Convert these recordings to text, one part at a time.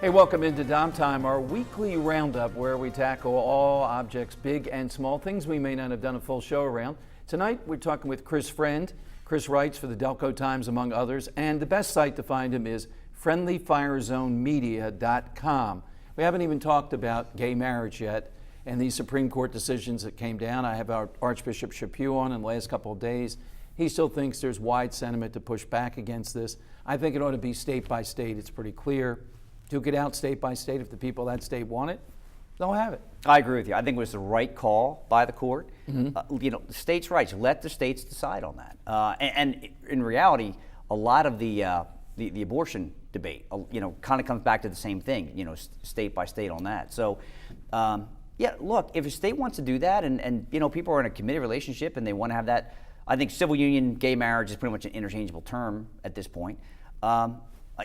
Hey, welcome into Dom Time, our weekly roundup where we tackle all objects, big and small, things we may not have done a full show around. Tonight, we're talking with Chris Friend. Chris writes for the Delco Times, among others, and the best site to find him is friendlyfirezonemedia.com. We haven't even talked about gay marriage yet and these Supreme Court decisions that came down. I have our Archbishop Chaput on in the last couple of days. He still thinks there's wide sentiment to push back against this. I think it ought to be state by state. It's pretty clear. Duke it out state by state. If the people of that state want it, they'll have it. I agree with you. I think it was the right call by the court. The states' rights. Let the states decide on that. And in reality, a lot of the abortion debate, kind of comes back to the same thing. State by state on that. So, look, if a state wants to do that, and people are in a committed relationship and they want to have that, I think civil union, gay marriage is pretty much an interchangeable term at this point. I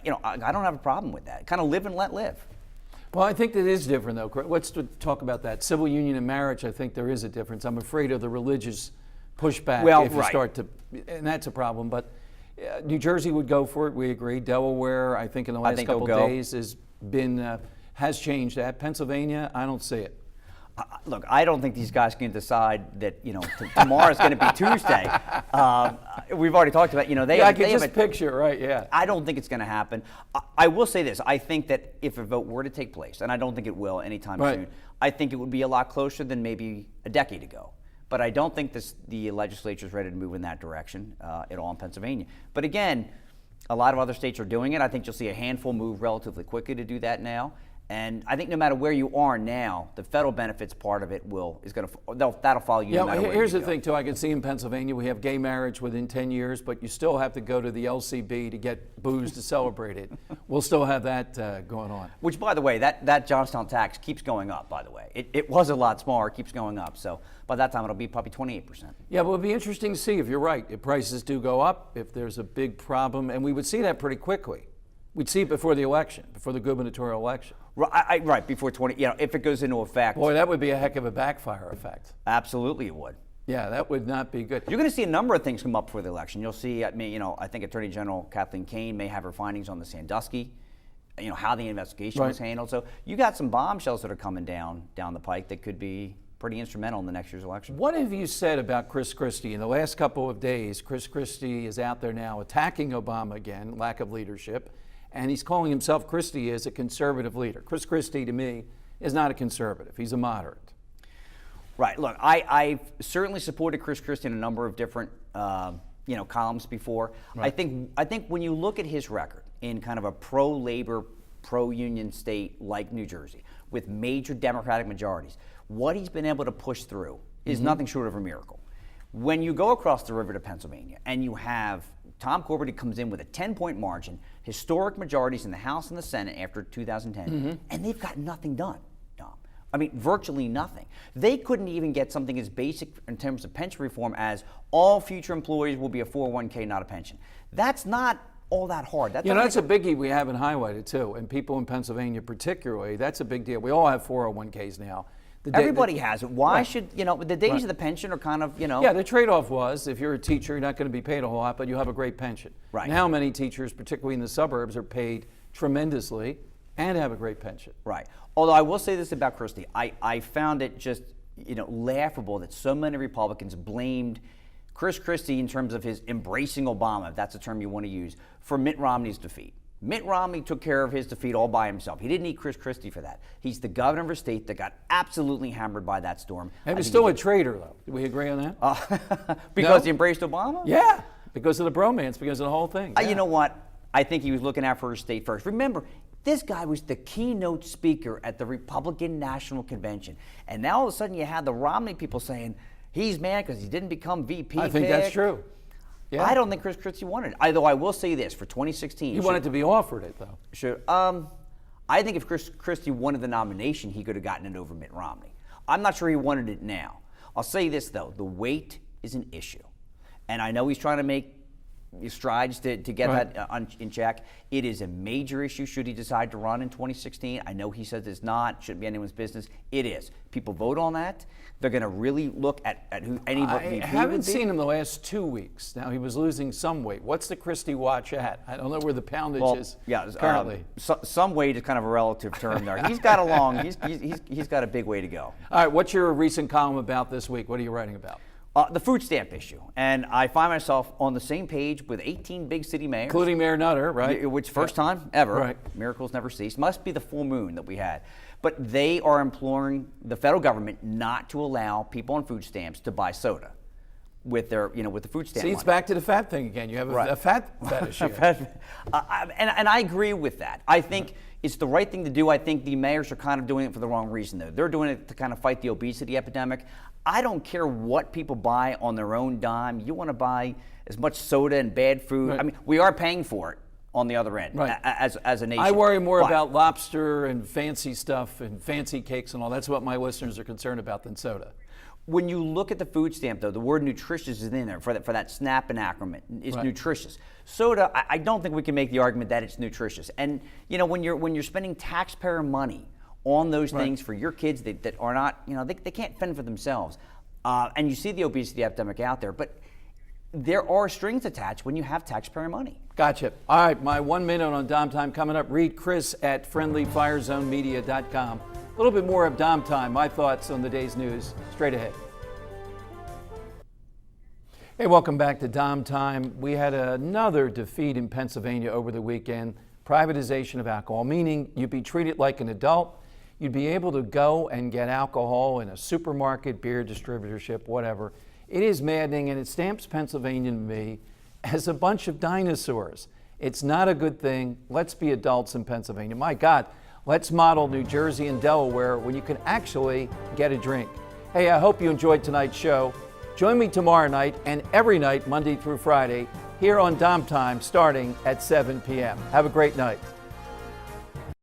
don't have a problem with that. Kind of live and let live. Well, I think that is different, though. Let's talk about that. Civil union and marriage, I think there is a difference. I'm afraid of the religious pushback if you start to, and that's a problem. But New Jersey would go for it. We agree. Delaware, I think in the last couple of days has changed that. Pennsylvania, I don't see it. Look, I don't think these guys can decide that tomorrow's going to be Tuesday. We've already talked about I can just picture, right? Yeah. I don't think it's going to happen. I will say this: I think that if a vote were to take place, and I don't think it will anytime soon, I think it would be a lot closer than maybe a decade ago. But I don't think the legislature is ready to move in that direction at all in Pennsylvania. But again, a lot of other states are doing it. I think you'll see a handful move relatively quickly to do that now. And I think no matter where you are now, the federal benefits part of it that'll follow you. Yeah, no matter where here's you the go. thing too. I can see in Pennsylvania we have gay marriage within 10 years, but you still have to go to the LCB to get booze to celebrate it. We'll still have that going on. Which, by the way, that Johnstown tax keeps going up. By the way, it was a lot smaller, it keeps going up. So by that time, it'll be probably 28%. Yeah, but it'll be interesting to see if you're right. If prices do go up, if there's a big problem, and we would see that pretty quickly. We'd see it before the election, before the gubernatorial election. Right, before 20, if it goes into effect. Boy, that would be a heck of a backfire effect. Absolutely it would. Yeah, that would not be good. You're going to see a number of things come up before the election. You'll see, I think Attorney General Kathleen Kane may have her findings on the Sandusky, how the investigation was handled. So you got some bombshells that are coming down the pike that could be pretty instrumental in the next year's election. What have you said about Chris Christie? In the last couple of days, Chris Christie is out there now attacking Obama again, lack of leadership. And he's calling himself, Christie, as a conservative leader. Chris Christie, to me, is not a conservative. He's a moderate. Right. Look, I've certainly supported Chris Christie in a number of different, columns before. Right. I think when you look at his record in kind of a pro-labor, pro-union state like New Jersey, with major Democratic majorities, what he's been able to push through is nothing short of a miracle. When you go across the river to Pennsylvania and you have Tom Corbett, who comes in with a 10-point margin, historic majorities in the House and the Senate after 2010, and they've got nothing done, Dom. I mean, virtually nothing. They couldn't even get something as basic in terms of pension reform as all future employees will be a 401k, not a pension. That's not all that hard. That's a biggie we haven't highlighted, too, and people in Pennsylvania particularly. That's a big deal. We all have 401ks now. Everybody has it. Why should, the days of the pension are kind of, Yeah, the trade-off was if you're a teacher, you're not going to be paid a whole lot, but you have a great pension. Right. Now many teachers, particularly in the suburbs, are paid tremendously and have a great pension. Right. Although I will say this about Christie. I found it just, laughable that so many Republicans blamed Chris Christie in terms of his embracing Obama, if that's a term you want to use, for Mitt Romney's defeat. Mitt Romney took care of his defeat all by himself. He didn't need Chris Christie for that. He's the governor of a state that got absolutely hammered by that storm. He was still a traitor, though. Do we agree on that? Because he embraced Obama? Yeah, because of the bromance, because of the whole thing. Yeah. You know what? I think he was looking out for his state first. Remember, this guy was the keynote speaker at the Republican National Convention. And now all of a sudden you had the Romney people saying he's mad because he didn't become VP. I think that's true. Yeah. I don't think Chris Christie wanted it. Although I will say this, for 2016... He wanted to be offered it, though. Sure. I think if Chris Christie wanted the nomination, he could have gotten it over Mitt Romney. I'm not sure he wanted it now. I'll say this, though. The weight is an issue. And I know he's trying to make strides to get Right. that in check. It is a major issue should he decide to run in 2016. I know he says it's not, shouldn't be anyone's business. It is. People vote on that. They're going to really look at who any I VP haven't would be. seen him the last 2 weeks. Now, he was losing some weight. What's the Christie watch at? I don't know where the poundage is currently. Some weight is kind of a relative term there. He's got a long, he's got a big way to go. All right, what's your recent column about this week? What are you writing about? The food stamp issue. And I find myself on the same page with 18 big city mayors. Including Mayor Nutter, right? Which first time ever. Right. Miracles never cease. Must be the full moon that we had. But they are imploring the federal government not to allow people on food stamps to buy soda with their, with the food stamp See, it's money. back to the fat thing again. You have a fat fetish here. And I agree with that. I think it's the right thing to do. I think the mayors are kind of doing it for the wrong reason, though. They're doing it to kind of fight the obesity epidemic. I don't care what people buy on their own dime. You want to buy as much soda and bad food. Right. I mean, we are paying for it on the other end Right. as a nation. I worry more But about lobster and fancy stuff and fancy cakes and all. That's what my listeners are concerned about than soda. when you look at the food stamp, though, the word nutritious is in there for that SNAP enactment. It's right. nutritious. Soda, I don't think we can make the argument that it's nutritious. And when you're spending taxpayer money on those right. things for your kids that are not, they can't fend for themselves. And you see the obesity epidemic out there, but there are strings attached when you have taxpayer money. Gotcha. All right, my 1 minute on Dom Time coming up. Read Chris at friendlyfirezonemedia.com. A little bit more of Dom Time, my thoughts on the day's news, straight ahead. Hey, welcome back to Dom Time. We had another defeat in Pennsylvania over the weekend, privatization of alcohol, meaning you'd be treated like an adult. You'd be able to go and get alcohol in a supermarket, beer distributorship, whatever. It is maddening, and it stamps Pennsylvania to me as a bunch of dinosaurs. It's not a good thing. Let's be adults in Pennsylvania. My God, let's model New Jersey and Delaware when you can actually get a drink. Hey, I hope you enjoyed tonight's show. Join me tomorrow night and every night, Monday through Friday, here on Dom Time, starting at 7 p.m. Have a great night.